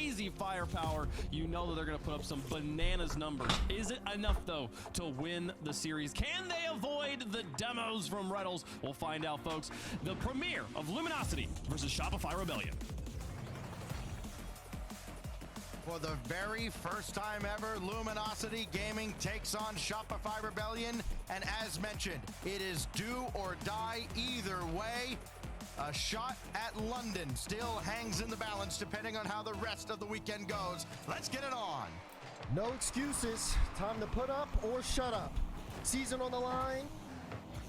crazy firepower. You know that they're going to put up some bananas numbers. Is it enough, though, to win the series? Can they avoid the demos from Reynolds? We'll find out, folks. The premiere of Luminosity versus Shopify Rebellion. For the very first time ever, Luminosity Gaming takes on Shopify Rebellion. And as mentioned, it is do or die either way. A shot at London still hangs in the balance depending on how the rest of the weekend goes. Let's get it on. No excuses. Time to put up or shut up. Season on the line.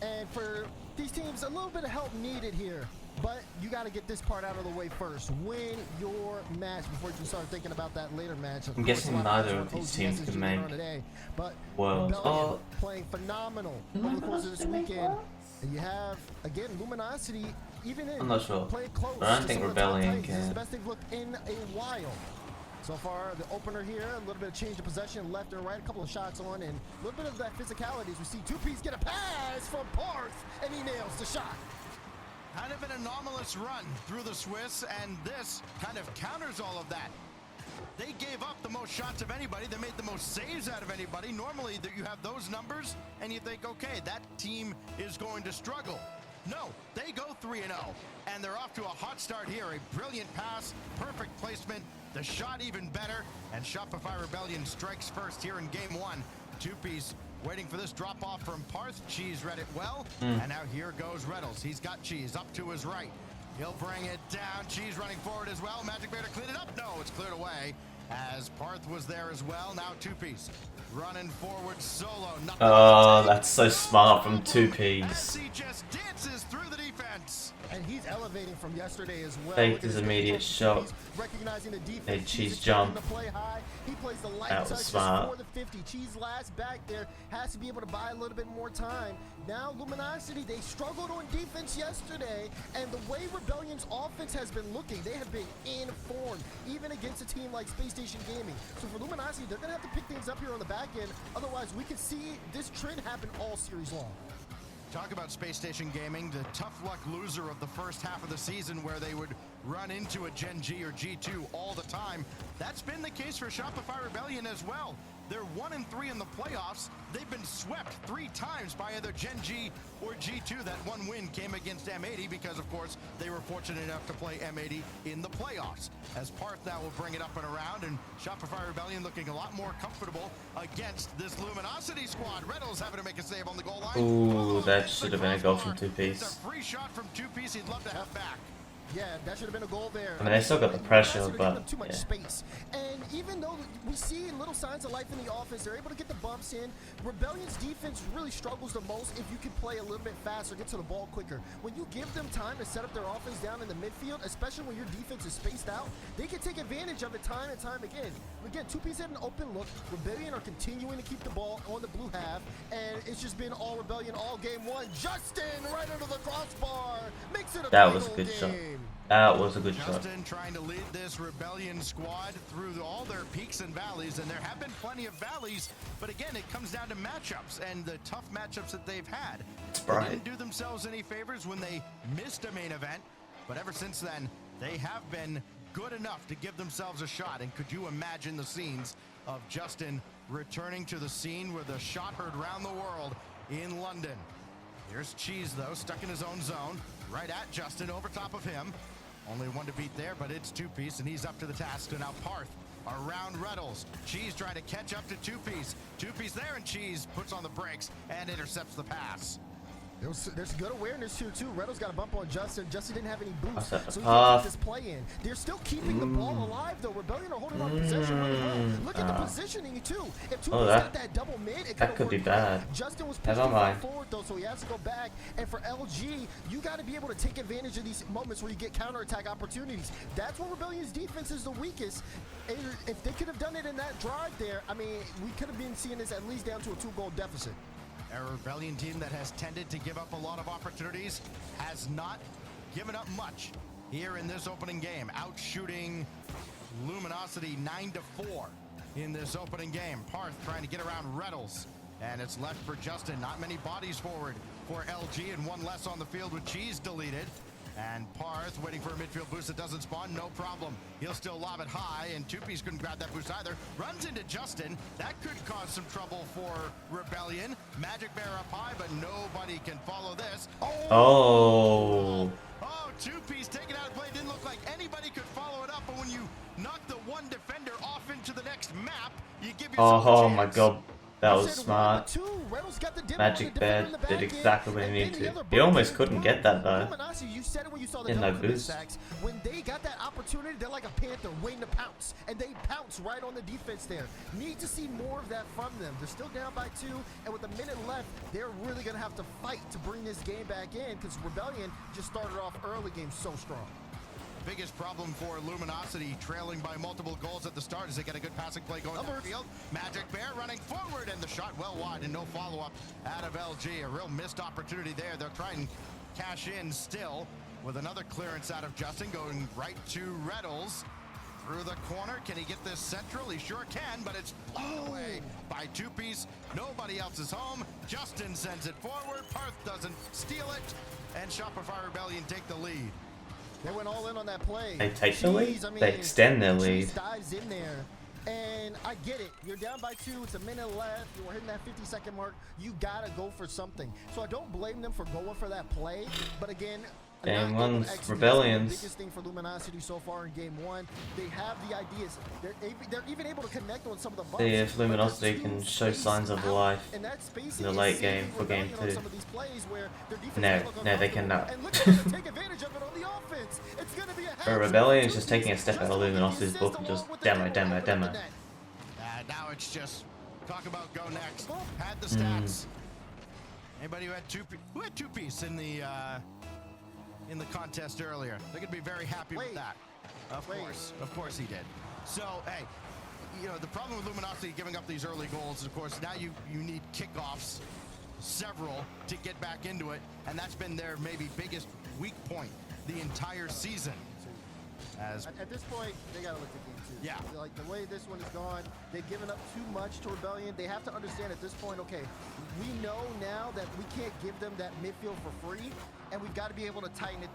And for these teams, a little bit of help needed here. But you got to get this part out of the way first. Win your match before you can start thinking about that later match. I'm guessing neither of these teams can make world. Oh, playing phenomenal over the course of this weekend. And you have, again, Luminosity, even in I'm not sure. playing close. I don't think Rebellion This is can. the best they've looked in a while. So far, the opener here, a little bit of change of possession, left and right, a couple of shots on, and a little bit of that physicality as we see 2Piece get a pass from Parth, and he nails the shot. Kind of an anomalous run through the Swiss, and this kind of counters all of that. They gave up the most shots of anybody. They made the most saves out of anybody. Normally, you have those numbers, and you think, okay, that team is going to struggle. No, they go 3-0, and they're off to a hot start here. A brilliant pass, perfect placement, the shot even better, and Shopify Rebellion strikes first here in game one. 2Piece waiting for this drop off from Parth. Cheese read it well, and now here goes Reynolds. He's got Cheese up to his right. He'll bring it down. Cheese running forward as well. Magic Bear to clean it up. No, it's cleared away as Parth was there as well. Now 2Piece running forward solo. Oh, that's so smart from 2Piece. He just dances through the defense. And he's elevating from yesterday as well. Faked his immediate shot. Recognizing the defense. Made Cheese jump. Play high. He plays the light That was touches smart. for the 50. Cheese last back there has to be able to buy a little bit more time. Now Luminosity, they struggled on defense yesterday, and the way Rebellion's offense has been looking, they have been in form, even against a team like Space Station Gaming. So for Luminosity, they're gonna have to pick things up here on the back end. Otherwise, we could see this trend happen all series long. Talk about Space Station Gaming, the tough luck loser of the first half of the season where they would run into a Gen G or G2 all the time. That's been the case for Shopify Rebellion as well. They're 1-3 in the playoffs. They've been swept 3 times by either Gen G or G2. That one win came against M80 because, of course, they were fortunate enough to play M80 in the playoffs. As Parth now will bring it up and around, and Shopify Rebellion looking a lot more comfortable against this Luminosity squad. Reynolds having to make a save on the goal line. Ooh, that should have been a goal from It's 2Piece. a free shot from 2Piece. He'd love to have back. Yeah, that should have been a goal there. I mean, they still got the pressure, but too much yeah. space. And even though we see little signs of life in the offense, they're able to get the bumps in. Rebellion's defense really struggles the most if you can play a little bit faster, get to the ball quicker. When you give them time to set up their offense down in the midfield, especially when your defense is spaced out, they can take advantage of it time and time again. Again, 2Piece had an open look. Rebellion are continuing to keep the ball on the blue half, and it's just been all Rebellion all game one. Justin right under the crossbar makes it a That was a final good shot. game. That was a good shot. Justin trying to lead this Rebellion squad through all their peaks and valleys, and there have been plenty of valleys, but again, it comes down to matchups and the tough matchups that they've had. They didn't do themselves any favors when they missed a main event, but ever since then, they have been good enough to give themselves a shot. And could you imagine the scenes of Justin returning to the scene where the shot heard round the world in London? Here's Cheese, though, stuck in his own zone, right at Justin, over top of him. Only one to beat there, but it's 2Piece, and he's up to the task. So now Parth around Reynolds. Cheese trying to catch up to 2Piece. 2Piece there, and Cheese puts on the brakes and intercepts the pass. There's good awareness here too. Reynolds got a bump on Justin. Justin didn't have any boost, That's so a he got pass. this play in. They're still keeping the ball alive though. Rebellion are holding on to possession really well. Look at the positioning too. If 2Piece got that double mid, it that could be bad. Justin was Never pushing mind. forward though, so he has to go back. And for LG, you got to be able to take advantage of these moments where you get counterattack opportunities. That's where Rebellion's defense is the weakest. And if they could have done it in that drive there, I mean, we could have been seeing this at least down to a 2-goal deficit. A Rebellion team that has tended to give up a lot of opportunities has not given up much here in this opening game. Out shooting Luminosity 9-4 in this opening game. Parth trying to get around Reynolds, and it's left for Justin. Not many bodies forward for LG, and one less on the field with Cheese deleted. And Parth waiting for a midfield boost that doesn't spawn, no problem. He'll still lob it high, and Two-Piece couldn't grab that boost either. Runs into Justin. That could cause some trouble for Rebellion. Magic Bear up high, but nobody can follow this. Oh. Oh, Two-Piece taken out of play. Didn't look like anybody could follow it up, but when you knock the one defender off into the next map, you give yourself a Oh chance. my god. That was smart. Reynolds got the dip Magic on the Bear defender in the did back exactly end, what he and needed then the to. other He almost ball couldn't get that though. Luminosity, you said it when you saw the Didn't have double commit boost. sacks. When they got that opportunity, they're like a panther waiting to pounce, and they pounce right on the defense there. Need to see more of that from them. They're still down by 2, and with a minute left, they're really going to have to fight to bring this game back in because Rebellion just started off early game so strong. Biggest problem for Luminosity, trailing by multiple goals at the start as they get a good passing play going downfield. Magic Bear running forward, and the shot well wide and no follow-up out of LG. A real missed opportunity there. They'll try and cash in still with another clearance out of Justin going right to Reddles. Through the corner, can he get this central? He sure can, but it's blown away by Two-Piece. Nobody else is home. Justin sends it forward. Parth doesn't steal it, and Shopify Rebellion take the lead. They went all in on that play. They take the lead? Jeez, I mean, They extend their lead. Cheese dives in there. And I get it. You're down by 2. It's a minute left. You're hitting that 50-second mark. You got to go for something. So I don't blame them for going for that play. But again, Game not able to one's execute. Rebellions. The biggest thing for Luminosity so far in game 1. They have the ideas. They're even able to connect on some of the bumps. See if Luminosity can show signs of life in the late game for game 2. Some of these plays where their defense No, look no, they cannot. And look at them take advantage of it on the offense. It's going to be a For Rebellion, it's just taking a step out of Luminosity's book and just demo. Now it's just talk about go next. Had the stats. Anybody who had Two-Piece in the contest earlier? They're gonna be very happy with that. Of course he did. So hey, you know the problem with Luminosity giving up these early goals is, of course, now you need kickoffs, several, to get back into it, and that's been their maybe biggest weak point the entire season. As at this point, they gotta look at game 2. Yeah. Like the way this one is gone, they've given up too much to Rebellion. They have to understand at this point, okay, we know now that we can't give them that midfield for free, and we've got to be able to tighten it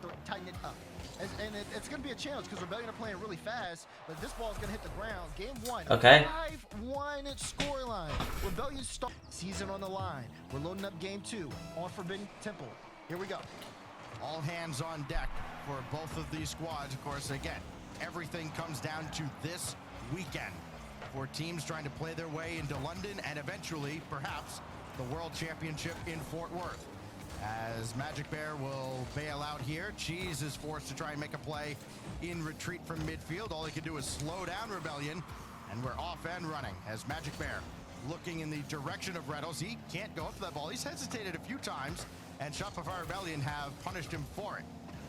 up. And it's going to be a challenge because Rebellion are playing really fast, but this ball is going to hit the ground. Game 1, Okay. 5-1 scoreline. Rebellion start season on the line. We're loading up game 2 on Forbidden Temple. Here we go. all hands on deck for both of these squads. Of course, again, everything comes down to this weekend for teams trying to play their way into London and eventually, perhaps, the World Championship in Fort Worth. As Magic Bear will bail out here, Cheese is forced to try and make a play in retreat from midfield. All he can do is slow down Rebellion, and we're off and running as Magic Bear looking in the direction of Reddles. He can't go up to that ball. He's hesitated a few times, and Shopify Rebellion have punished him for it.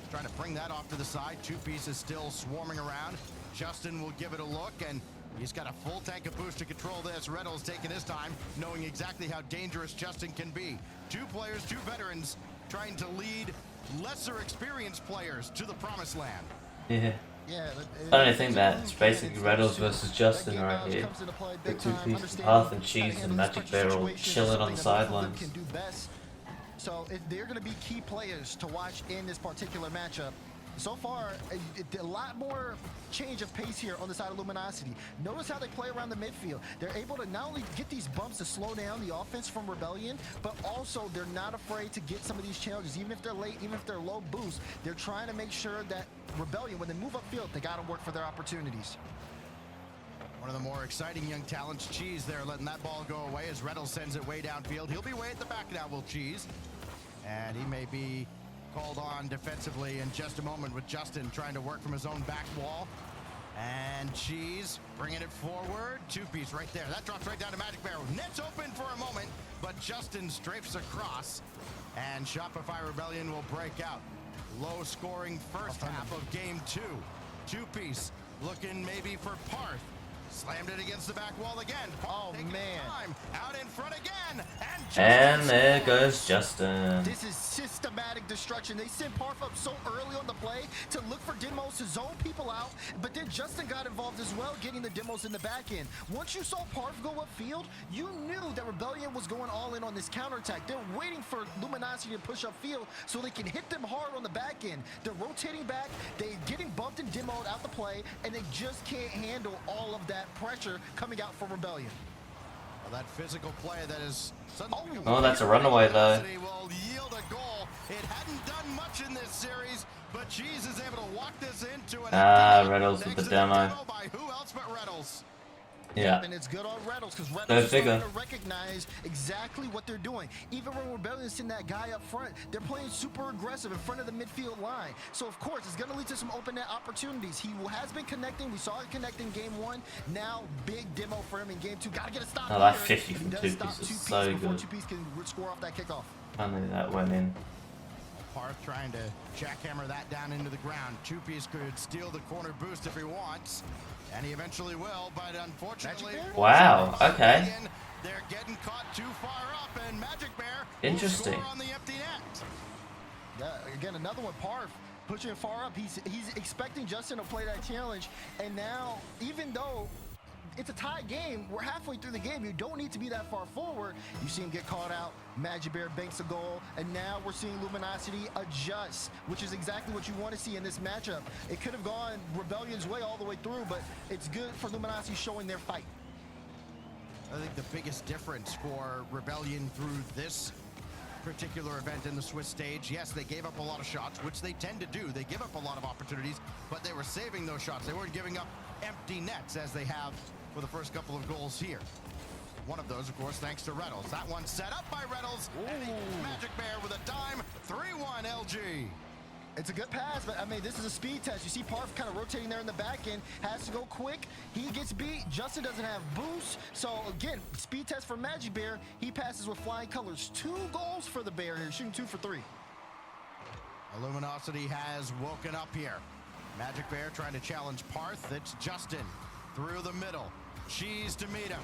Trying to bring that off to the side. Two pieces still swarming around. Justin will give it a look, and he's got a full tank of boost to control this. Reddles taking his time, knowing exactly how dangerous Justin can be. Two players, two veterans, trying to lead lesser experienced players to the promised land. Yeah. Yeah, I don't think that's basically Reddles versus Justin right here. The two pieces, Path and Cheese and Magic Bear all chilling on the sidelines. So they're going to be key players to watch in this particular matchup. So far, a lot more change of pace here on the side of Luminosity. Notice how they play around the midfield. They're able to not only get these bumps to slow down the offense from Rebellion, but also they're not afraid to get some of these challenges. Even if they're late, even if they're low boost, they're trying to make sure that Rebellion, when they move upfield, they got to work for their opportunities. One of the more exciting young talents, Cheese, there, letting that ball go away as Reddles sends it way downfield. He'll be way at the back now, will Cheese. And he may be called on defensively in just a moment with Justin trying to work from his own back wall. And Cheese bringing it forward. Two-piece right there. That drops right down to Magic Bear. Net's open for a moment, but Justin strafes across. And Shopify Rebellion will break out. Low-scoring first half of game two. Two-piece looking maybe for Parth. Slammed it against the back wall again. Oh, man. Out in front again. And there goes Justin. This is systematic destruction. They sent Parf up so early on the play to look for demos to zone people out, but then Justin got involved as well, getting the demos in the back end. Once you saw Parf go upfield, you knew that Rebellion was going all in on this counterattack. They're waiting for Luminosity to push upfield so they can hit them hard on the back end. They're rotating back, they're getting bumped and demoed out the play, and they just can't handle all of that pressure coming out from Rebellion. Well, that physical play that is... Oh, that's a runaway though. Will yield a goal. It hadn't done much in this series, but Cheese is able to walk this into an Reynolds with the demo. By who else but Reynolds? Yeah. And it's good on Reynolds because Go Reynolds is figure. starting to recognize exactly what they're doing. Even when Rebellion is sending that guy up front, they're playing super aggressive in front of the midfield line. So, of course, it's going to lead to some open net opportunities. He has been connecting. We saw it connect in game 1. Now, big demo for him in game 2. Got to get a stop. Oh, that here. 50 He from does 2 stop piece is 2 so before good. 2 piece can score off that kickoff. Finally that went in. Parth trying to jackhammer that down into the ground. 2-piece could steal the corner boost if he wants, and he eventually will, but unfortunately... Wow, okay. They're getting caught too far up, and Magic Bear Interesting. will score on the empty net. Yeah, again, another one, Parf, pushing far up. He's expecting Justin to play that challenge, and now, even though it's a tie game, we're halfway through the game, you don't need to be that far forward. You see him get caught out, Magic Bear banks a goal, and now we're seeing Luminosity adjust, which is exactly what you want to see in this matchup. It could have gone Rebellion's way all the way through, but it's good for Luminosity showing their fight. I think the biggest difference for Rebellion through this particular event in the Swiss stage, yes, they gave up a lot of shots, which they tend to do. They give up a lot of opportunities, but they were saving those shots. They weren't giving up empty nets as they have for the first couple of goals here. One of those, of course, thanks to Reynolds. That one set up by Reynolds. And Magic Bear with a dime. 3-1 LG. It's a good pass, but I mean, this is a speed test. You see Parf kind of rotating there in the back end, has to go quick. He gets beat. Justin doesn't have boost. So again, speed test for Magic Bear. He passes with flying colors. 2 goals for the Bear here, shooting 2 for 3. Luminosity has woken up here. Magic Bear trying to challenge Parth. It's Justin through the middle. Cheese to meet him.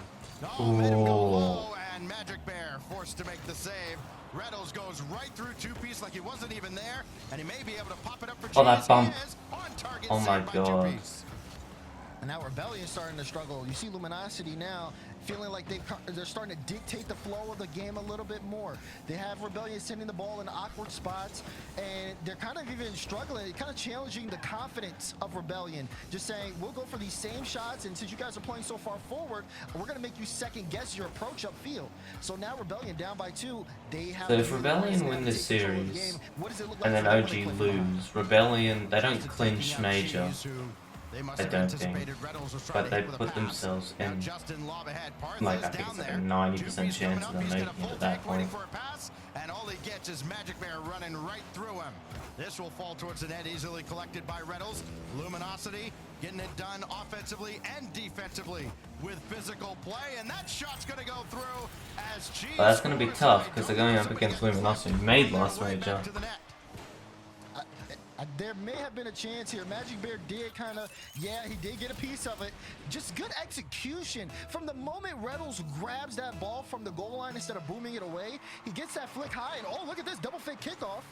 Oh, made him go low, and Magic Bear forced to make the save. Reynolds goes right through 2-piece like he wasn't even there, and he may be able to pop it up for Cheese. Oh, that bump. He is on target. Oh my saved by God. 2-piece. And now Rebellion starting to struggle. You see Luminosity now feeling like they're starting to dictate the flow of the game a little bit more. They have Rebellion sending the ball in awkward spots, and they're kind of even struggling, kind of challenging the confidence of Rebellion. Just saying, we'll go for these same shots, and since you guys are playing so far forward, we're going to make you second guess your approach upfield. So now Rebellion down by 2. They have. So if Rebellion win this series, and then OG lose, Rebellion, they don't clinch major. I don't think, but they put themselves in, like, I think it's like a 90% chance of them making it at that point. And all he gets is Magic Bear running right through him. This will fall towards the net, easily collected by Reynolds. Luminosity getting it done offensively and defensively with physical play, and that shot's going to go through as Cheese. But that's going to be tough because they're going up against Luminosity, who made last major. There may have been a chance here. Magic Bear did kind of, yeah, he did get a piece of it. Just good execution. From the moment Reynolds grabs that ball from the goal line instead of booming it away, he gets that flick high, and oh, look at this double fake kickoff,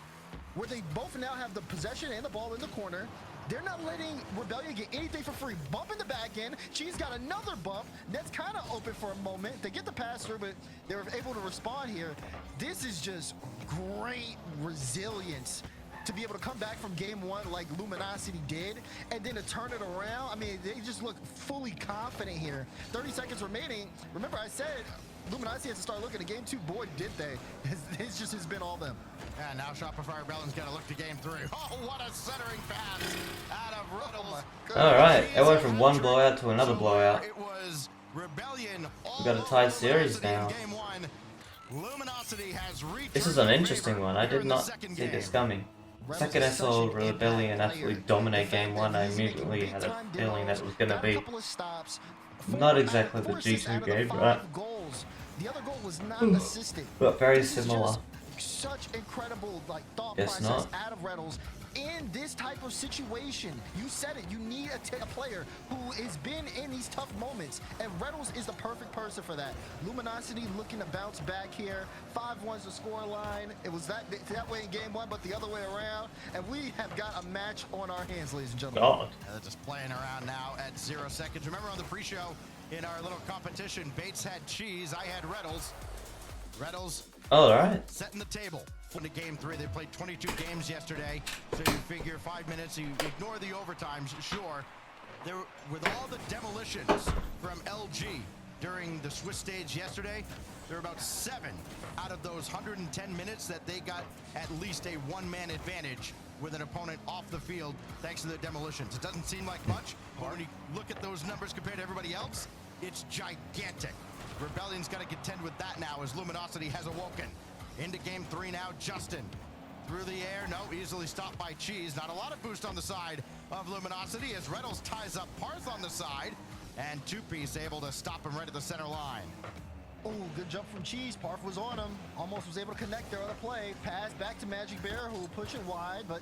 where they both now have the possession and the ball in the corner. They're not letting Rebellion get anything for free. Bump in the back end. Cheese got another bump. Net's kind of open for a moment. They get the pass through, but they were able to respond here. This is just great resilience to be able to come back from game 1 like Luminosity did, and then to turn it around. I mean, they just look fully confident here. 30 seconds remaining. Remember, I said Luminosity has to start looking at game 2. Boy, did they. It's just has been all them. And now Shopify Rebellion's got to look to game 3. Oh, what a centering pass out of Reynolds. Alright, it went from one blowout to another blowout. It was Rebellion. We got a tie series now. Luminosity has This is an interesting one. I did not see this coming. Second I saw Rebellion absolutely dominate game 1, I immediately had a feeling that it was going to be not exactly the G2 game, right? The other goal was not assisted. But very similar. such incredible thought Guess process not. out of Reynolds in this type of situation. You said it. You need a player who has been in these tough moments, and Reynolds is the perfect person for that. Luminosity looking to bounce back here. 5-1's the score line. It was that way in game 1, but the other way around, and we have got a match on our hands, ladies and gentlemen. God. They're just playing around now at 0 seconds. Remember on the pre-show in our little competition, Bates had Cheese, I had Reynolds. Reynolds All right. setting the table. Into game 3, they played 22 games yesterday, so you figure 5 minutes, you ignore the overtimes, sure. There, with all the demolitions from LG during the Swiss stage yesterday, there were about 7 out of those 110 minutes that they got at least a one-man advantage with an opponent off the field thanks to the demolitions. It doesn't seem like much, but when you look at those numbers compared to everybody else, it's gigantic. Rebellion's got to contend with that now as Luminosity has awoken. Into game 3 now, Justin. Through the air, no, easily stopped by Cheese. Not a lot of boost on the side of Luminosity as Reynolds ties up Parth on the side. And Two-Piece able to stop him right at the center line. Oh, good jump from Cheese. Parth was on him. Almost was able to connect their other play. Pass back to Magic Bear, who will push it wide. But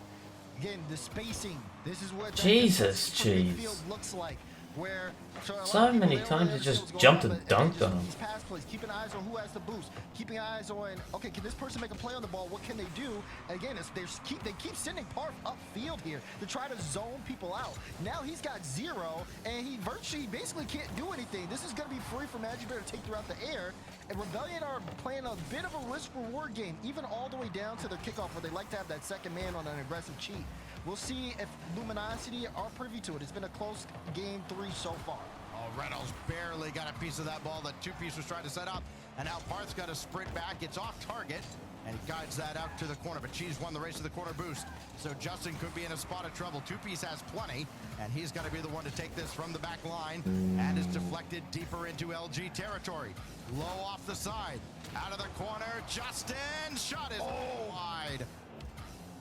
again, the spacing. This is what Jesus, the Cheese. field looks like. Where So many times he just jumped and dunked on him. These pass plays, keeping eyes on who has the boost, keeping eyes on, okay, can this person make a play on the ball? What can they do? And again, they keep sending Parth upfield here to try to zone people out. Now he's got 0, and he virtually basically can't do anything. This is going to be free for Magic Bear to take throughout the air. And Rebellion are playing a bit of a risk-reward game, even all the way down to their kickoff where they like to have that second man on an aggressive cheat. We'll see if Luminosity are privy to it. It's been a close game 3 so far. Oh, Reynolds barely got a piece of that ball that Two-Piece was trying to set up. And now Parth's got to sprint back. It's off target. And he guides that out to the corner. But Cheese won the race to the corner boost. So Justin could be in a spot of trouble. Two-Piece has plenty. And he's got to be the one to take this from the back line. And is deflected deeper into LG territory. Low off the side. Out of the corner. Justin. Shot is wide.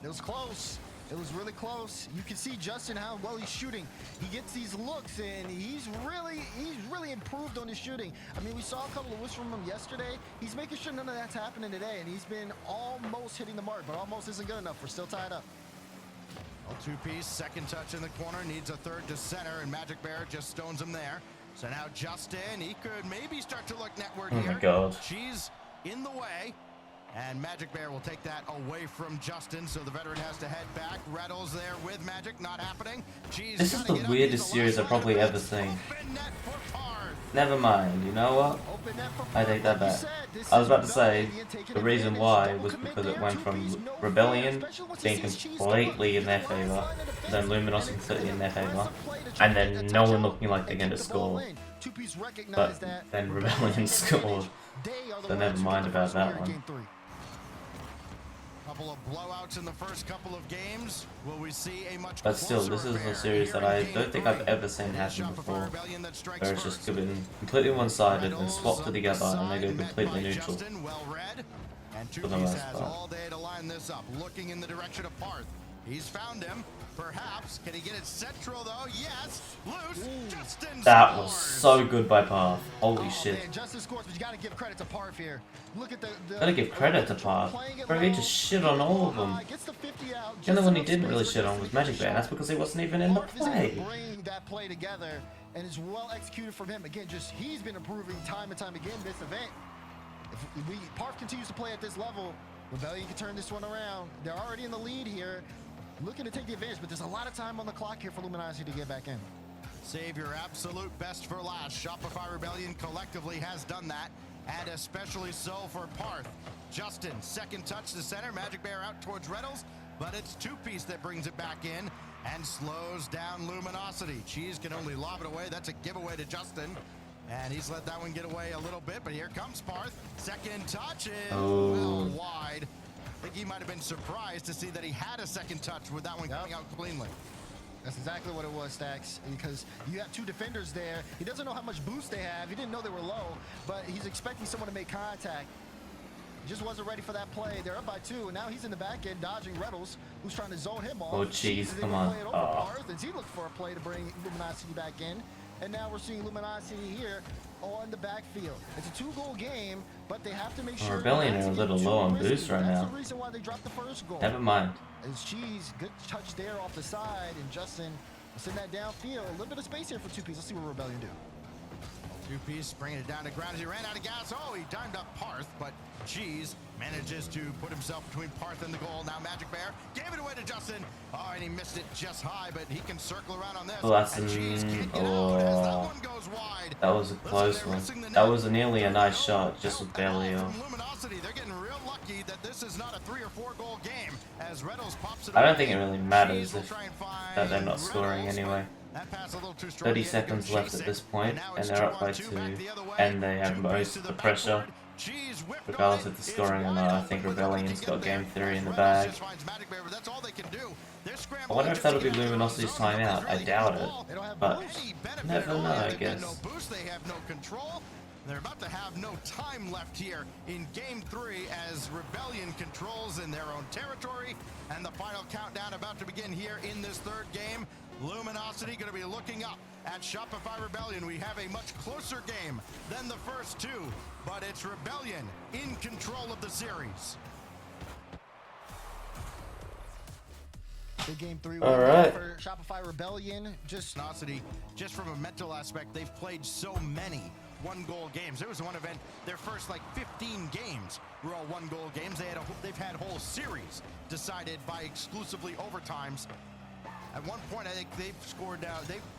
It was close. It was really close. You can see Justin how well he's shooting. He gets these looks, and he's really improved on his shooting. I mean, we saw a couple of whiffs from him yesterday. He's making sure none of that's happening today, and he's been almost hitting the mark, but almost isn't good enough. We're still tied up. Well, Two-Piece, second touch in the corner, needs a third to center, and Magic Bear just stones him there. So now Justin, he could maybe start to look netward here. Oh my God. She's in the way. And Magic Bear will take that away from Justin, so the veteran has to head back. Reynolds there with Magic, not happening. This is the weirdest series I've probably ever seen. Never mind, you know what? I take that back. I was about to say, the reason why was because it went from Rebellion being completely in their favour, then Luminosity completely in their favour, and then no one looking like they're going to score. But then Rebellion scored, so never mind about that one. Couple of blowouts in the first couple of games. Will we see a much But still, this is a series that I don't think I've ever seen happen before, where it's just been completely one-sided and swapped together and they go completely neutral for the most part. All day to line this up, looking in the direction of Parth. He's found him. Perhaps. Can he get it central though? Yes. Loose. Justin That was scores. so good by Parth. Holy shit. Man, Justin scores, but you gotta give credit to Parth here. Look at the Gotta give credit to Parth. Bro, he just shit on all of them. The only one he didn't really shit on was Magic Bear. That's because he wasn't even in the play. Bring that play together, and it's well executed from him. Again, just he's been improving time and time again this event. If Parth continues to play at this level, Rebellion can turn this one around. They're already in the lead here, looking to take the advantage, but there's a lot of time on the clock here for Luminosity to get back in. Save your absolute best for last. Shopify Rebellion collectively has done that, and especially so for Parth. Justin, second touch to center. Magic Bear out towards Reynolds, but it's Two-Piece that brings it back in and slows down Luminosity. Cheese can only lob it away. That's a giveaway to Justin, and he's let that one get away a little bit, but here comes Parth. Second touch is well wide. I think he might have been surprised to see that he had a second touch with that one coming out cleanly. That's exactly what it was, Stacks, because you have two defenders there. He doesn't know how much boost they have. He didn't know they were low, but he's expecting someone to make contact. He just wasn't ready for that play. They're up by 2, and now he's in the back end dodging Reynolds, who's trying to zone him off. Oh, jeez, come on. He looked for a play to bring Luminosity back in, and now we're seeing Luminosity here on the backfield. It's a 2-goal game, but they have to make sure. Rebellion are a little low on boost right now. That's the reason why they dropped the first goal. Never mind. As Cheese, good touch there off the side, and Justin send that downfield. A little bit of space here for 2-piece. Let's see what Rebellion do. 2-piece bringing it down to ground as he ran out of gas. Oh, he timed up Parth, but Cheese manages to put himself between Parth and the goal. Now Magic Bear gave it away to Justin. Oh, and he missed it just high, but he can circle around on this. And Cheese can't get out as that one goes wide. That was a close one. That was nearly a nice shot, just with barely off. From Luminosity, they're getting real lucky that this is not a 3 or 4 goal game as Reynolds pops it. I don't think it really matters if that they're not scoring anyway. 30 seconds left at this point, and they're up by 2, and they have most of the pressure. Regardless if they're scoring or not, I think Rebellion's got game 3 in the bag. I wonder if that'll be Luminosity's timeout. I doubt it, but never know, I guess. They're about to have no time left here in game 3 as Rebellion controls in their own territory, and the final countdown about to begin here in this 3rd game. Luminosity going to be looking up at Shopify Rebellion. We have a much closer game than the first 2, but it's Rebellion in control of the series. Big game 3 all right. for Shopify Rebellion. Just from a mental aspect, they've played so many 1-goal games. There was one event, their first like 15 games were all 1-goal games. They've had whole series decided by exclusively overtimes. At one point, I think they've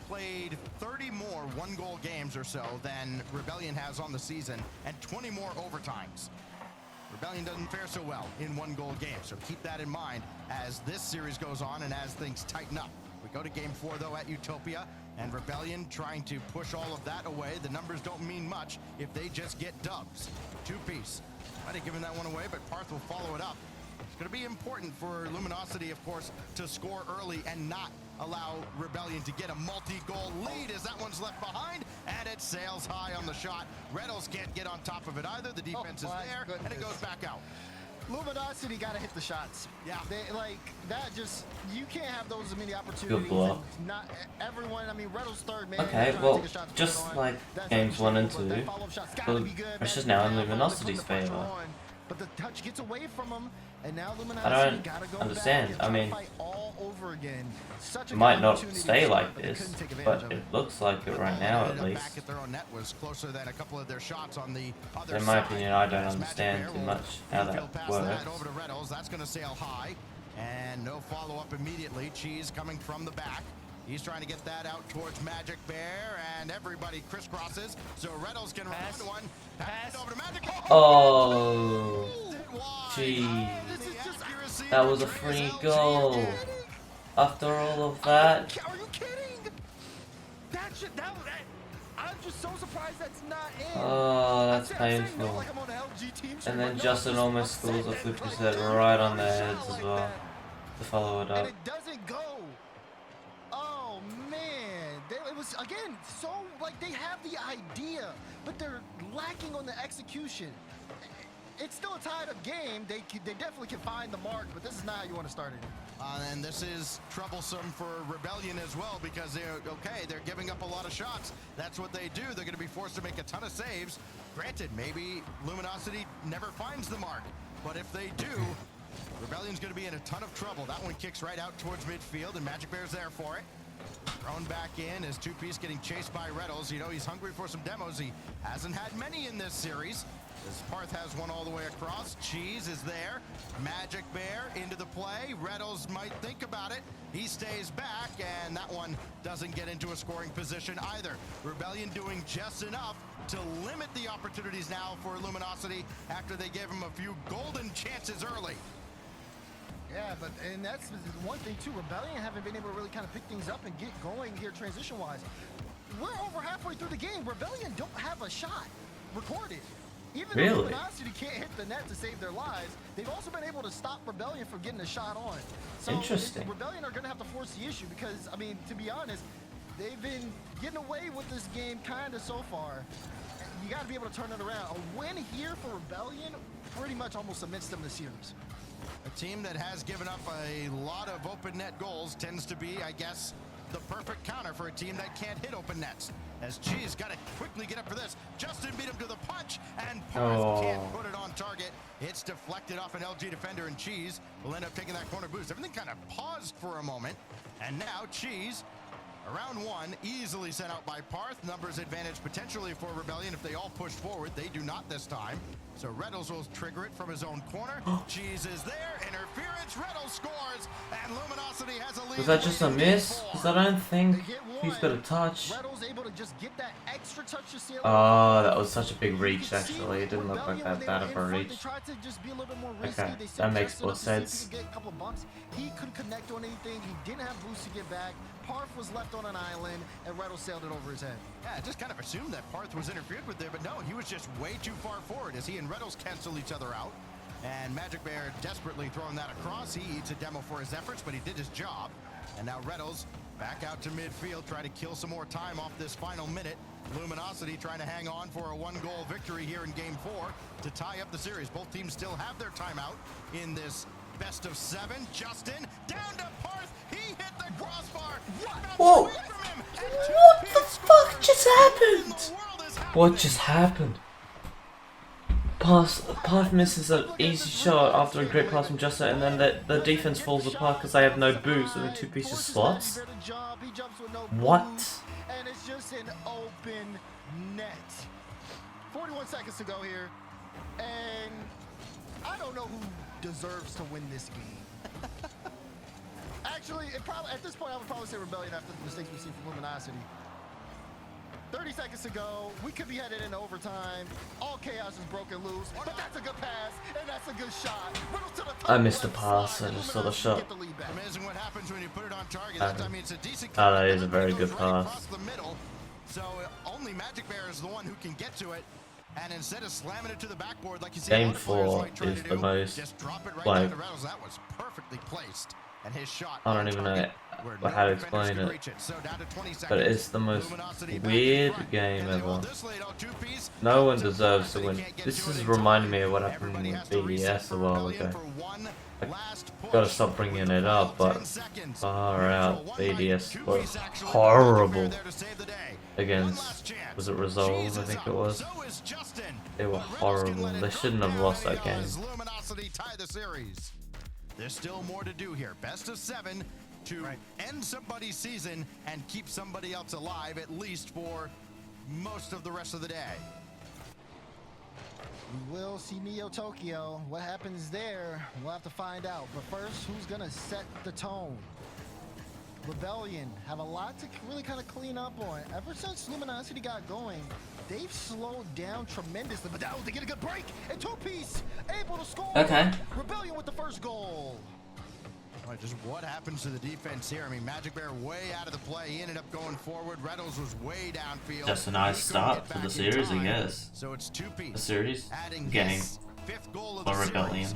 played 30 more 1-goal games or so than Rebellion has on the season, and 20 more overtimes. Rebellion doesn't fare so well in 1-goal games, so keep that in mind as this series goes on and as things tighten up. We go to game 4 though at Utopia, and Rebellion trying to push all of that away. The numbers don't mean much if they just get dubs. 2-piece. Might have given that one away, but Parth will follow it up. It's going to be important for Luminosity, of course, to score early and not allow Rebellion to get a multi-goal lead as that one's left behind, and it sails high on the shot. Reynolds can't get on top of it either. The defense is there, and it goes back out. Luminosity got to hit the shots. Yeah. They, like, that just, you can't have those many opportunities. Good block. Not everyone, I mean, Reynolds 3rd, man. Okay, well, just like games 1 and 2, the pressure's now in Luminosity's favor. But the touch gets away from him, and now I Luminosity don't understand. I mean, all over again. it might not stay like this, but it looks like it right now at least. Back at their own net was closer than a couple of their shots on the other In my opinion, I don't understand too much how that works. Over to Reynolds, that's going to sail high, and no follow-up immediately. Cheese coming from the back. He's trying to get that out towards Magic Bear, and everybody crisscrosses. So Reynolds can run one. Pass over to Magic Bear. Oh, gee. That was a free goal. After all of that. Are you kidding? I'm just so surprised that's not in. Oh, that's painful. And then Justin almost scores a flip reset right on their heads as well to follow it up. And it doesn't go. Oh man, it was again so like they have the idea, but they're lacking on the execution. It's still a tied-up game. They definitely can find the mark, but this is not how you want to start it. And this is troublesome for Rebellion as well because they're giving up a lot of shots. That's what they do. They're going to be forced to make a ton of saves. Granted, maybe Luminosity never finds the mark, but if they do, Rebellion's going to be in a ton of trouble. That one kicks right out towards midfield, and Magic Bear's there for it. Thrown back in as 2-piece getting chased by Reynolds. You know, he's hungry for some demos. He hasn't had many in this series. As Parth has one all the way across. Cheese is there. Magic Bear into the play. Reynolds might think about it. He stays back, and that one doesn't get into a scoring position either. Rebellion doing just enough to limit the opportunities now for Luminosity after they gave him a few golden chances early. Yeah, and that's one thing too. Rebellion haven't been able to really kind of pick things up and get going here transition-wise. We're over halfway through the game. Rebellion don't have a shot recorded. Even though Luminosity can't hit the net to save their lives, they've also been able to stop Rebellion from getting a shot on. So interesting. Rebellion are going to have to force the issue because, I mean, to be honest, they've been getting away with this game kind of so far. You got to be able to turn it around. A win here for Rebellion pretty much almost cements them in the series. A team that has given up a lot of open net goals tends to be, I guess, the perfect counter for a team that can't hit open nets. as Cheese got to quickly get up for this. Justin beat him to the punch, and Parth can't put it on target. It's deflected off an LG defender, and Cheese will end up taking that corner boost. Everything kind of paused for a moment, and now Cheese, around one, easily sent out by Parth. Numbers advantage potentially for Rebellion if they all push forward. They do not this time. So Reddles will trigger it from his own corner. Cheese is there. Interference. Reddles scores. And Luminosity has a lead. Was that just a miss? Because I don't think he's got a touch. Reddles able to just get that extra touch to seal. Oh, that was such a big reach, actually. It didn't look like that bad of a reach. They tried to just be a little bit more risky. Okay, They that makes more sense. Get a couple of bumps. He couldn't connect on anything. He didn't have boost to get back. Parth was left on an island, and Reddles sailed it over his head. Yeah, I just kind of assumed that Parth was interfered with there, but no, he was just way too far forward as he and Reddles cancel each other out. And Magic Bear desperately throwing that across. He eats a demo for his efforts, but he did his job. And now Reddles back out to midfield, trying to kill some more time off this final minute. Luminosity trying to hang on for a one-goal victory here in Game 4 to tie up the series. Both teams still have their timeout in this best of 7. Justin down to Parth. He hit the crossbar. Whoa! What the fuck just happened? What just happened? Parth misses an easy shot after a great pass from Justin, and then the defense falls apart because they have no boost and the two pieces slots. What? And it's just an open net. 41 seconds to go here, and I don't know who deserves to win this game. Actually, at this point, I would probably say Rebellion after the mistakes we've seen from Luminosity. 30 seconds to go. We could be headed into overtime. All chaos is broken loose, but that's a good pass, and that's a good shot. I missed the pass. I just saw the shot. Amazing what happens when you put it on target. That time it's a decent that is a very good pass. So only Magic Bear is the one who can get to it. And instead of slamming it to the backboard like you see Game 4 is the most, like, that was perfectly placed. And his shot I don't even know how to explain it, but it's the most weird game ever. No one deserves to win. This is reminding me of what happened with BDS a while ago. I gotta stop bringing it up, but far out, BDS was horrible against, was it Resolve, I think it was. They were horrible. They shouldn't have lost that game. There's still more to do here. Best of 7 to end somebody's season and keep somebody else alive, at least for most of the rest of the day. We will see Neo Tokyo. What happens there, we'll have to find out. But first, who's going to set the tone? Rebellion have a lot to really kind of clean up on. Ever since Luminosity got going, they've slowed down tremendously, but they get a good break. And two-piece able to score. Okay. Rebellion with the first goal. All right, just what happens to the defense here? I mean, Magic Bear way out of the play. He ended up going forward. Reddles was way downfield. Just a nice start for the series, I guess. So it's two-piece. The series game for Rebellion.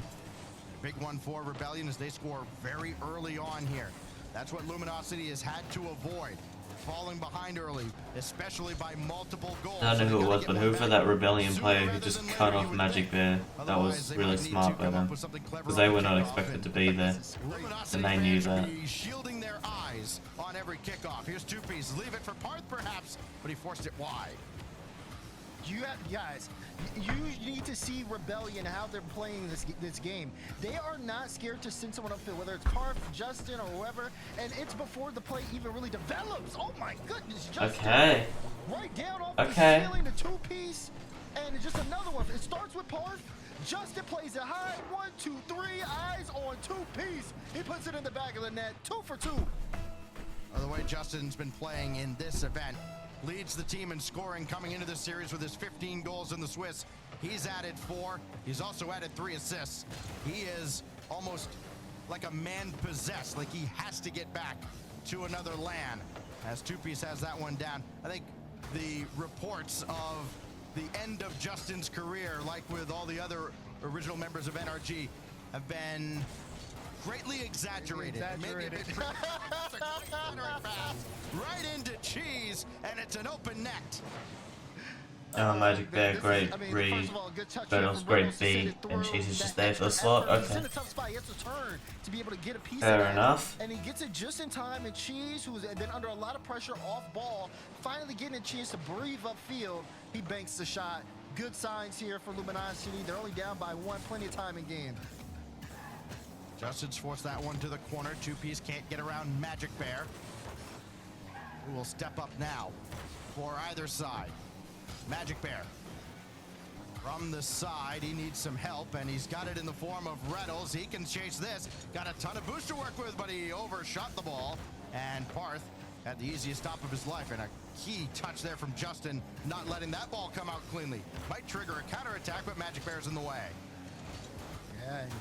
Big one for Rebellion as they score very early on here. That's what Luminosity has had to avoid. Falling behind early, especially by multiple goals. I don't know who it was, but who for that Rebellion player who just cut off Magic Bear? That was really smart by them, because they were not expected to be there, and they knew that. Shielding their eyes on every kickoff. Here's two-piece. Leave it for Parth, perhaps, but he forced it wide. Guys, you need to see Rebellion, how they're playing this game. They are not scared to send someone upfield, whether it's Parth, Justin, or whoever, and it's before the play even really develops. Oh my goodness, Justin. Okay. Right down off the ceiling, the two-piece, and just another one. It starts with Parth. Justin plays it high. 1, 2, 3, eyes on two-piece. He puts it in the back of the net. 2 for 2. By the way, Justin's been playing in this event. Leads the team in scoring coming into this series with his 15 goals in the Swiss. He's added 4. He's also added 3 assists. He is almost like a man possessed, like he has to get back to another land. As two-piece has that one down. I think the reports of the end of Justin's career, like with all the other original members of NRG, have been greatly exaggerated. Maybe a bit right into Cheese, and it's an open net. Magic Bear, great read. Reynolds, great B, and Cheese is just there for the slot. Okay. Fair enough. And he gets it just in time, and Cheese, who's been under a lot of pressure off ball, finally getting a chance to breathe upfield. He banks the shot. Good signs here for Luminosity. They're only down by 1, plenty of time in game. Justin's forced that one to the corner. Two-piece can't get around Magic Bear, who will step up now for either side. Magic Bear from the side, he needs some help, and he's got it in the form of Reynolds. He can chase this. Got a ton of boost to work with, but he overshot the ball, and Parth had the easiest stop of his life, and a key touch there from Justin, not letting that ball come out cleanly. Might trigger a counterattack, but Magic Bear's in the way. Yeah, and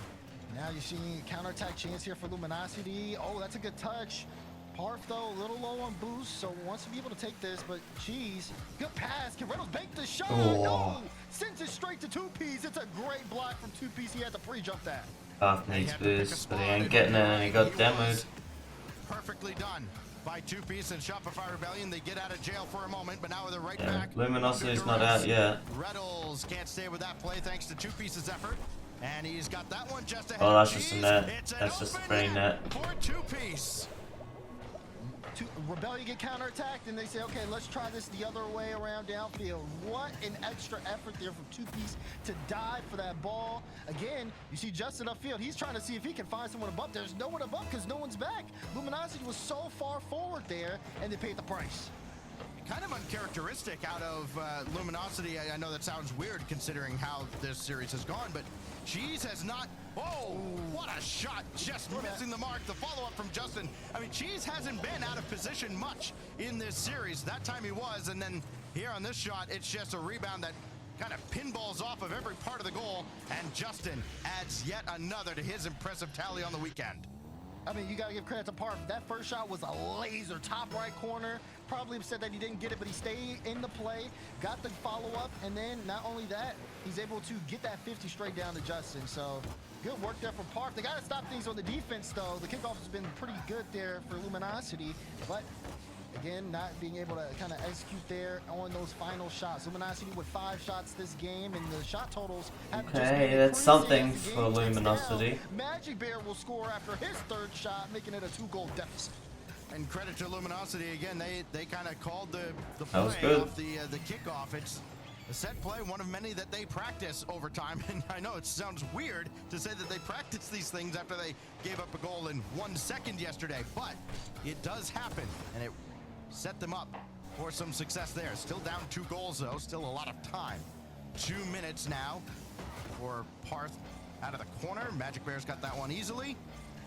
now you're seeing counterattack chance here for Luminosity. Oh, that's a good touch. Parth, though, a little low on boost, so wants to be able to take this, but Cheese, good pass. Can Reynolds bank the shot? Oh. No! Sends it straight to Two-Piece. It's a great block from Two-Piece. He had to pre-jump that. Parth needs boost, but he ain't getting it, and he got demoed. Perfectly done by Two-Piece and Shopify Rebellion. They get out of jail for a moment, but now they're right back. Luminosity's not out yet. Reynolds can't stay with that play thanks to Two-Piece's effort. And he's got that one just ahead. Oh, that's of just a Cheese. net. It's an That's just a open free net. for Two-Piece. Rebellion get counterattacked, and they say, okay, let's try this the other way around downfield. What an extra effort there from Two-Piece to dive for that ball. Again, you see Justin upfield. He's trying to see if he can find someone above. There's no one above because no one's back. Luminosity was so far forward there, and they paid the price. Kind of uncharacteristic out of Luminosity. I know that sounds weird considering how this series has gone, but Cheese has not. Oh, what a shot. Just missing the mark. The follow-up from Justin. I mean, Cheese hasn't been out of position much in this series. That time he was, and then here on this shot, it's just a rebound that kind of pinballs off of every part of the goal, and Justin adds yet another to his impressive tally on the weekend. I mean, you got to give credit to Parth. That first shot was a laser, top right corner. Probably upset that he didn't get it, but he stayed in the play, got the follow-up, and then not only that, he's able to get that 50 straight down to Justin. So good work there from Parth. They got to stop things on the defense, though. The kickoff has been pretty good there for Luminosity, but again, not being able to kind of execute there on those final shots. Luminosity with 5 shots this game, and the shot totals have just Okay, been that's increasing something as the for game gets Luminosity. down. Magic Bear will score after his 3rd shot, making it a 2-goal deficit. And credit to Luminosity again. They kind of called the That was play good. off the kickoff. It's a set play, one of many that they practice over time. And I know it sounds weird to say that they practice these things after they gave up a goal in 1 second yesterday, but it does happen, and it set them up for some success there. Still down 2 goals though. Still a lot of time. 2 minutes now for Parth out of the corner. Magic Bear's got that one easily,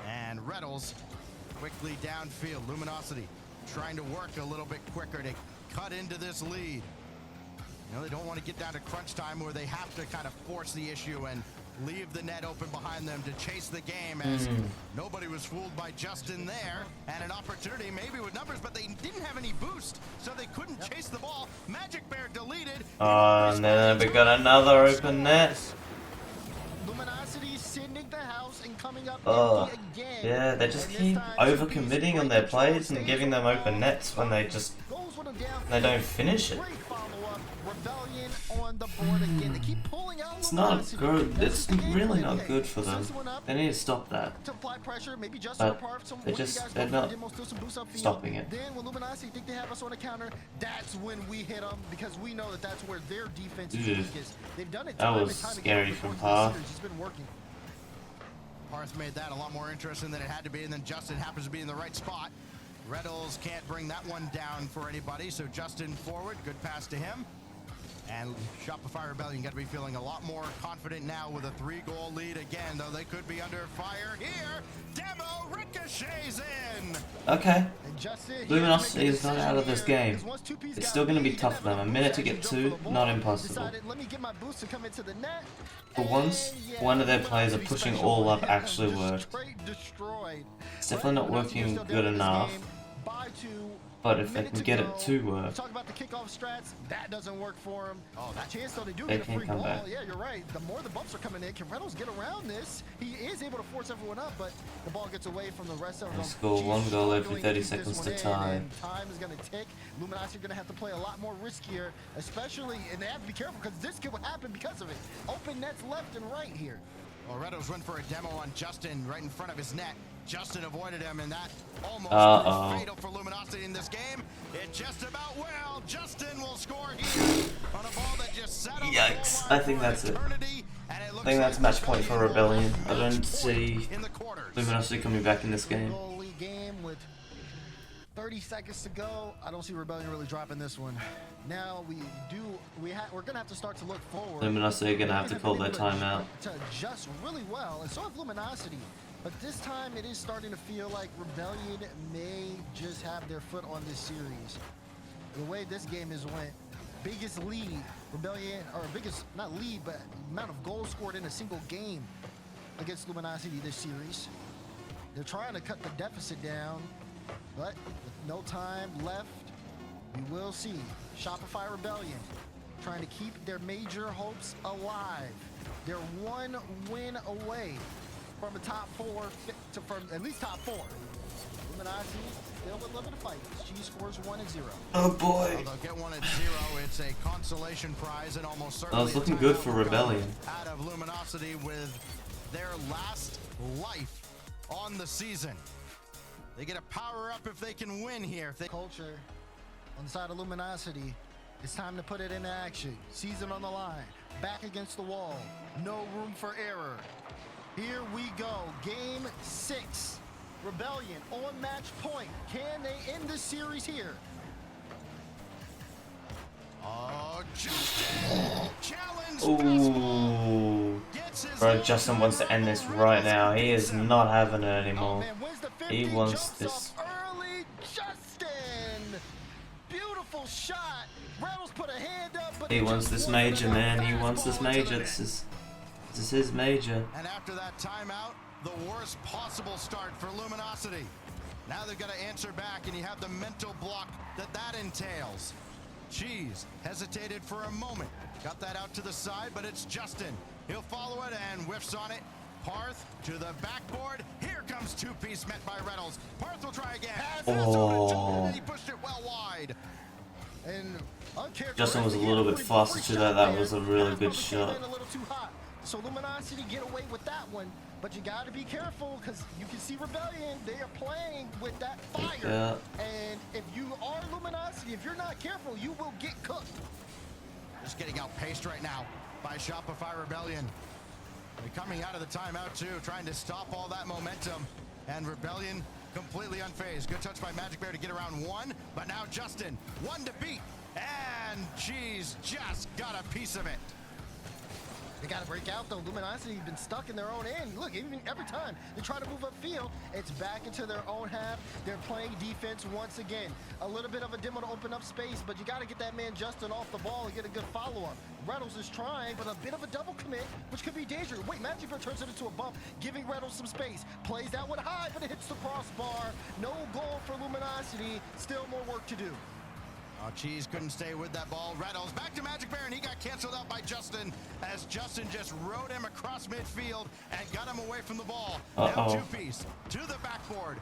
and Reynolds quickly downfield. Luminosity trying to work a little bit quicker to cut into this lead. You know, they don't want to get down to crunch time where they have to kind of force the issue and leave the net open behind them to chase the game, as nobody was fooled by Justin there, and an opportunity maybe with numbers, but they didn't have any boost, so they couldn't chase the ball. Magic Bear deleted. And then we got another open net. Luminosity sending the house and coming up empty again. Yeah, they just And keep this time, overcommitting on their plays and Two-Piece giving them open nets when they just goes with them down. they don't finish it. Great follow-up. Rebellion on the board again. They keep pulling out. It's not Luminosity. good. That's It's the game really plan. not Okay, good for them. sends one up They need to stop that. to apply pressure, maybe Justin But apart from they one of you just- guys they're both not did most do some boost upfield. stopping it. Then when Luminosity think they have us on a counter, that's when we hit them, because we know that that's where their defense is Ugh. weakest. They've done it That time was and time scary again. from Over the Parth. series. It's been working. Parth made that a lot more interesting than it had to be, and then Justin happens to be in the right spot. Reynolds can't bring that one down for anybody, so Justin forward, good pass to him. And Shopify Rebellion got to be feeling a lot more confident now with a 3-goal lead again, though they could be under fire here. Demo ricochets in. Okay. And Justin, Luminosity he has is to make a not out of this decision here, game. because once Two-Piece It's got still going to be lead, tough he for them. A didn't minute have to enough get boost action 2, to go for the not ball. impossible. Decided, let me get my boost to come into the net. For once, And yeah, one of their players are Luminosity pushing special all up hit actually just worked. straight destroyed. It's definitely not Luminosity working still down good in this enough. game by 2 But if they minute can get go. it to work, Talk about the kickoff strats. That doesn't work for him. Oh, that chance though, they do they get a can free come ball. back. Yeah, you're right. The more the bumps are coming in, can Reynolds get around this? He is able to force everyone up, but the ball gets away from the rest of them. They score Chiefs 1 goal every struggling 30 keep this seconds one to in, tie. and time is going to tick. Luminosity are going to have to play a lot more riskier, especially, and they have to be careful because this could happen because of it. Open nets left and right here. Well, Reynolds went for a demo on Justin right in front of his net. Justin avoided him, and that almost is fatal for Luminosity in this game. It just about will. Justin will score here on a ball that just sat on Yikes, the goal I think line that's for it. eternity, and it I looks think that's like match point for Rebellion. I don't match see point in the quarters. Luminosity coming back in this game. Goal lead game with 30 seconds to go. I don't see Rebellion really dropping this one. Now we're gonna have to start to look forward. Luminosity are gonna have to call their timeout. To adjust really well, and so have Luminosity. But this time it is starting to feel like Rebellion may just have their foot on this series. The way this game has went, biggest lead, Rebellion, or biggest, not lead, but amount of goals scored in a single game against Luminosity this series. They're trying to cut the deficit down, but with no time left, we will see Shopify Rebellion trying to keep their major hopes alive. They're one win away from the top 4, from at least top 4. Luminosity still would love to fight. She scores 1 and 0. Oh boy. Well, they'll get 1 and 0. It's a consolation prize, and almost certainly. Oh, it's looking good for Rebellion. Out of Luminosity with their last life on the season. They get a power up if they can win here. Culture on the side of Luminosity. It's time to put it into action. Season on the line. Back against the wall. No room for error. Here we go. Game 6. Rebellion on match point. Can they end this series here? Oh, Justin! Challenge. Ooh. Bro, Justin wants to end this right now. He is not having it anymore. He wants this. Early Justin. Beautiful shot. Reynolds put a hand up, but He wants this major, man. He wants this major. This is his major. And after that timeout, the worst possible start for Luminosity. Now they've got to answer back, and you have the mental block that entails. Cheese hesitated for a moment. Got that out to the side, but it's Justin. He'll follow it and whiffs on it. Parth to the backboard. Here comes two-piece met by Reynolds. Parth will try again. And he pushed it well wide. And Justin was a little bit faster to that. That was a really good shot. So Luminosity get away with that one, but you got to be careful because you can see Rebellion. They are playing with that fire, yeah. And if you are Luminosity, if you're not careful, you will get cooked. Just getting outpaced right now by Shopify Rebellion. They're coming out of the timeout too, trying to stop all that momentum, and Rebellion completely unfazed. Good touch by Magic Bear to get around 1, but now Justin, 1 to beat, and Cheese just got a piece of it. They got to break out, though. Luminosity has been stuck in their own end. Look, even every time they try to move upfield, it's back into their own half. They're playing defense once again. A little bit of a demo to open up space, but you got to get that man Justin off the ball and get a good follow-up. Reynolds is trying, but a bit of a double commit, which could be dangerous. Wait, Magic Bear turns it into a bump, giving Reynolds some space. Plays that one high, but it hits the crossbar. No goal for Luminosity. Still more work to do. Oh, Cheese couldn't stay with that ball. Reynolds back to Magic Bear, and he got canceled out by Justin as Justin just rode him across midfield and got him away from the ball. Now two-piece to the backboard.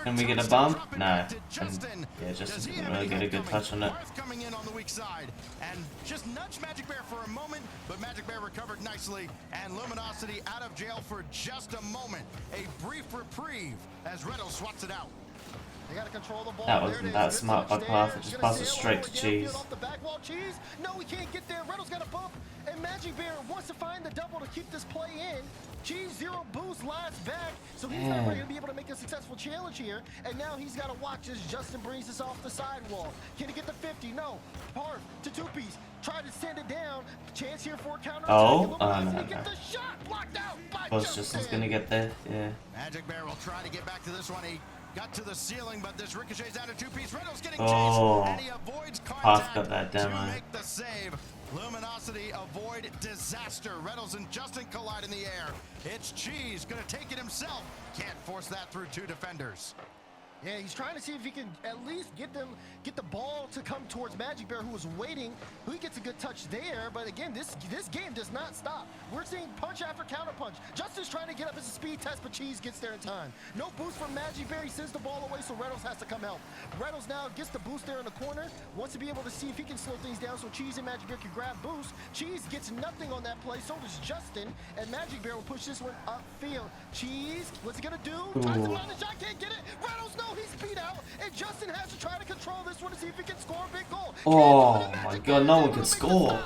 Can we get a bump? No. Yeah, Justin didn't really get a good touch on it. Coming in on the weak side and just nudged Magic Bear for a moment, but Magic Bear recovered nicely, and Luminosity out of jail for just a moment. A brief reprieve as Reynolds swats it out. They got to control the ball. That wasn't that smart by Parth. It just passed it straight to Cheese. Off the back wall. Cheese. No, he can't get there. Reynolds got a bump, and Magic Bear wants to find the double to keep this play in. Cheese 0 boost last back, so he's not going to be able to make a successful challenge here. And now he's got to watch as Justin brings this off the sidewall. Can he get the 50? No. Parth to two-piece. Try to send it down. Chance here for a counter. Oh, no. Get the shot blocked out by Justin's going to get there. Yeah. Magic Bear will try to get back to this one. He got to the ceiling, but this ricochets down to two-piece. Reynolds getting chased, and he avoids contact got that demo. to make the save. Luminosity avoid disaster. Reynolds and Justin collide in the air. It's Cheese, gonna take it himself. Can't force that through two defenders. Yeah, he's trying to see if he can at least get the ball to come towards Magic Bear, who was waiting. He gets a good touch there, but again, this game does not stop. We're seeing punch after counter punch. Justin's trying to get up as a speed test, but Cheese gets there in time. No boost from Magic Bear. He sends the ball away, so Reynolds has to come help. Reynolds now gets the boost there in the corner. Wants to be able to see if he can slow things down so Cheese and Magic Bear can grab boost. Cheese gets nothing on that play, so does Justin, and Magic Bear will push this one upfield. Cheese, what's he gonna do? Tries to line the shot, can't get it. Reynolds, no, he's beat out, and Justin has to try to control this one to see if he can score a big goal. Oh my god, no one can score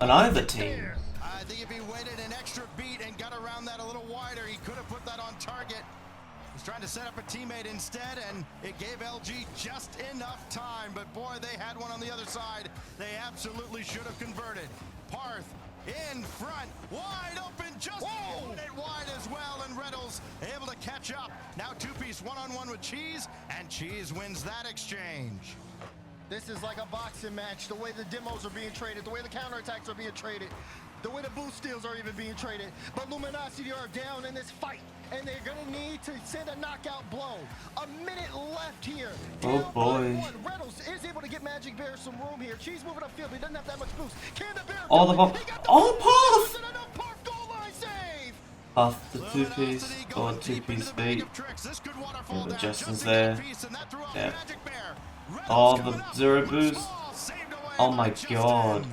on either team. I think if he waited an extra beat and got around that a little wider, he could have put that on target. He's trying to set up a teammate instead, and it gave LG just enough time, but boy, they had one on the other side. They absolutely should have converted. Parth in front, wide open, just put it wide as well, and Reynolds able to catch up. Now two-piece one-on-one with Cheese, and Cheese wins that exchange. This is like a boxing match, the way the demos are being traded, the way the counterattacks are being traded, the way the boost steals are even being traded. But Luminosity are down in this fight, and they're going to need to send a knockout blow. A minute left here. Oh boy. Reynolds is able to get Magic Bear some room here. Cheese moving upfield, but he doesn't have that much boost. Can the Bear Oh, the ball. Oh, Parth! Parth goal line save! Parth the two-piece, or two-piece beat. Yeah, the Justin's there. Yeah. Oh, the zero boost. Oh my god.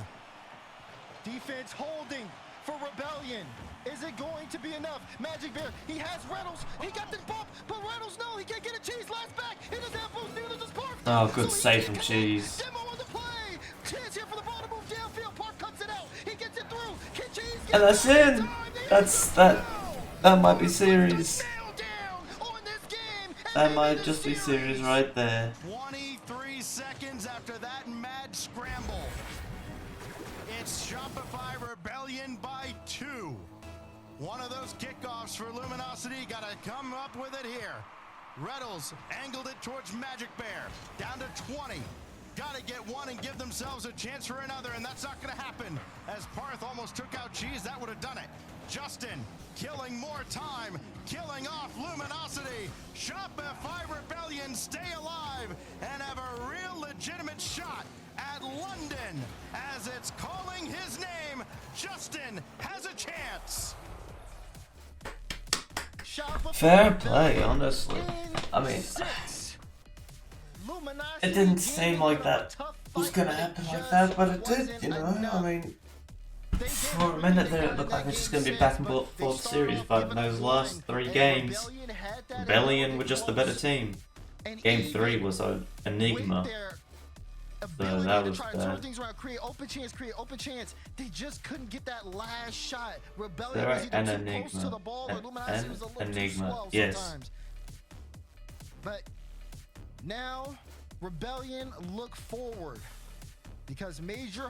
Defense holding for Rebellion. Is it going to be enough? Magic Bear, he has Reynolds. He got this bump, but Reynolds, no, he can't get a Cheese. Last back. He doesn't have boost, neither does Parth. Oh, good save from Cheese. Demo on the play. Chance here for the ball to move downfield. Parth cuts it out. He gets it through. Can Cheese get And that's in. That might be series. That might just be series right there. 23 seconds after that mad scramble. It's Shopify Rebellion by 2. One of those kickoffs for Luminosity. Got to come up with it here. Reynolds angled it towards Magic Bear. Down to 20. Got to get one and give themselves a chance for another, and that's not going to happen. As Parth almost took out Cheese, that would have done it. Justin killing more time, killing off Luminosity. Shopify Rebellion stay alive and have a real legitimate shot at London. As it's calling his name, Justin has a chance. Fair play, honestly. I mean, it didn't seem like that was gonna happen like that, but it did, you know? I mean, for a minute there it looked like it was just gonna be back and forth series, but in those last 3 games, Rebellion were just the better team. Game 3 was an enigma. So that was bad. Things around, create open chance. They just couldn't get that last shot. Rebellion They're was either an too close to the enigma. ball, or Luminosity was a little too Enigma, slow yes. sometimes. But now Rebellion look forward because major